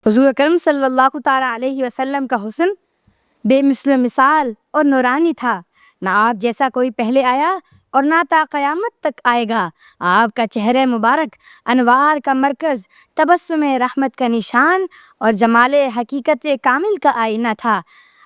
حضور اکرم صلی اللہ تعالیٰ علیہ وسلم کا حسن بے مثل مثال اور نورانی تھا۔ نہ آپ جیسا کوئی پہلے آیا اور نہ تا قیامت تک آئے گا۔ آپ کا چہرہ مبارک انوار کا مرکز، تبسم رحمت کا نشان اور جمال حقیقت کامل کا آئینہ تھا۔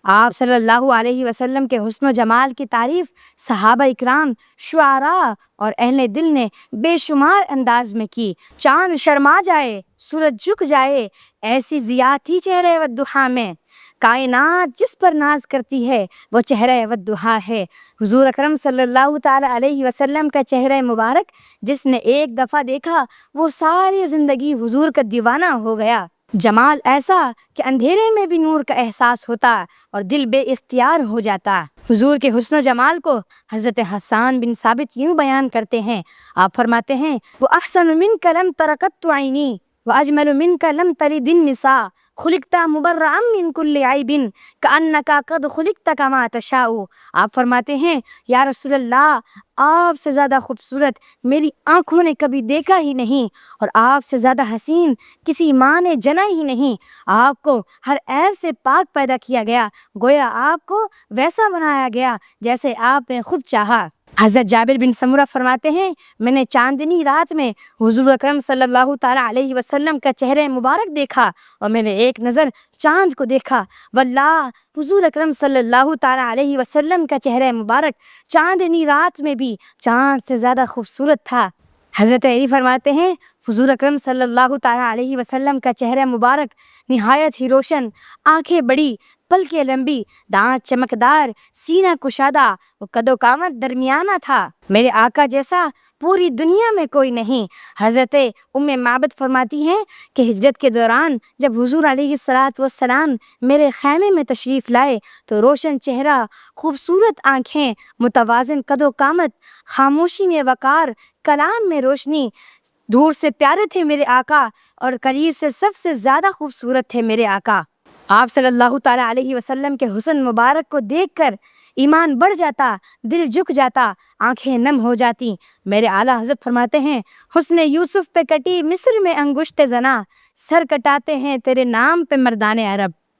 آپ صلی اللہ علیہ وسلم کے حسن و جمال کی تعریف صحابہ اکرام، شعراء اور اہل دل نے بے شمار انداز میں کی۔ چاند شرما جائے، سورج جھک جائے، ایسی ضیاء تھی چہرہ والضحیٰ میں۔ کائنات جس پر ناز کرتی ہے وہ چہرہ والضحیٰ ہے۔ حضور اکرم صلی اللہ تعالیٰ علیہ وسلم کا چہرہ مبارک جس نے ایک دفعہ دیکھا وہ ساری زندگی حضور کا دیوانہ ہو گیا۔ جمال ایسا کہ اندھیرے میں بھی نور کا احساس ہوتا اور دل بے اختیار ہو جاتا۔ حضور کے حسن و جمال کو حضرت حسان بن ثابت یوں بیان کرتے ہیں، آپ فرماتے ہیں وَأَحْسَنُ مِنْكَ لَمْ تَرَ قَطُّ عَيْنِي وَأَجْمَلُ مِنْكَ لَمْ تَلِدِ النِّسَاءُ خُلِقْتَ مُبَرَّأً مِنْ كُلِّ عَيْبٍ كَأَنَّكَ قَدْ خُلِقْتَ كَمَا تَشَاءُ۔ آپ فرماتے ہیں یا رسول اللہ، آپ سے زیادہ خوبصورت میری آنکھوں نے کبھی دیکھا ہی نہیں، اور آپ سے زیادہ حسین کسی ماں نے جنا ہی نہیں۔ آپ کو ہر عیب سے پاک پیدا کیا گیا، گویا آپ کو ویسا بنایا گیا جیسے آپ نے خود چاہا۔ حضرت جابر بن سمرہ فرماتے ہیں میں نے چاندنی رات میں حضور اکرم صلی اللہ تعالیٰ علیہ وسلم کا چہرہ مبارک دیکھا اور میں نے ایک نظر چاند کو دیکھا، واللہ حضور اکرم صلی اللہ تعالیٰ علیہ وسلم کا چہرہ مبارک چاندنی رات میں بھی چاند سے زیادہ خوبصورت تھا۔ حضرت علی فرماتے ہیں حضور اکرم صلی اللہ تعالیٰ علیہ وسلم کا چہرہ مبارک نہایت ہی روشن، آنکھیں بڑی، پلکیں لمبی، دانت چمکدار، سینہ کشادہ و قد و قامت درمیانہ تھا۔ میرے آقا جیسا پوری دنیا میں کوئی نہیں۔ حضرت ام معبد فرماتی ہیں کہ ہجرت کے دوران جب حضور علیہ السلام میرے خیمے میں تشریف لائے تو روشن چہرہ، خوبصورت آنکھیں، متوازن قد و قامت، خاموشی میں وقار، کلام میں روشنی، دور سے پیارے تھے میرے آقا اور قریب سے سب سے زیادہ خوبصورت تھے میرے آقا۔ آپ صلی اللہ تعالیٰ علیہ وسلم کے حسن مبارک کو دیکھ کر ایمان بڑھ جاتا، دل جھک جاتا، آنکھیں نم ہو جاتی۔ میرے اعلیٰ حضرت فرماتے ہیں حسن یوسف پہ کٹی مصر میں انگشت زنا، سر کٹاتے ہیں تیرے نام پہ مردان عرب۔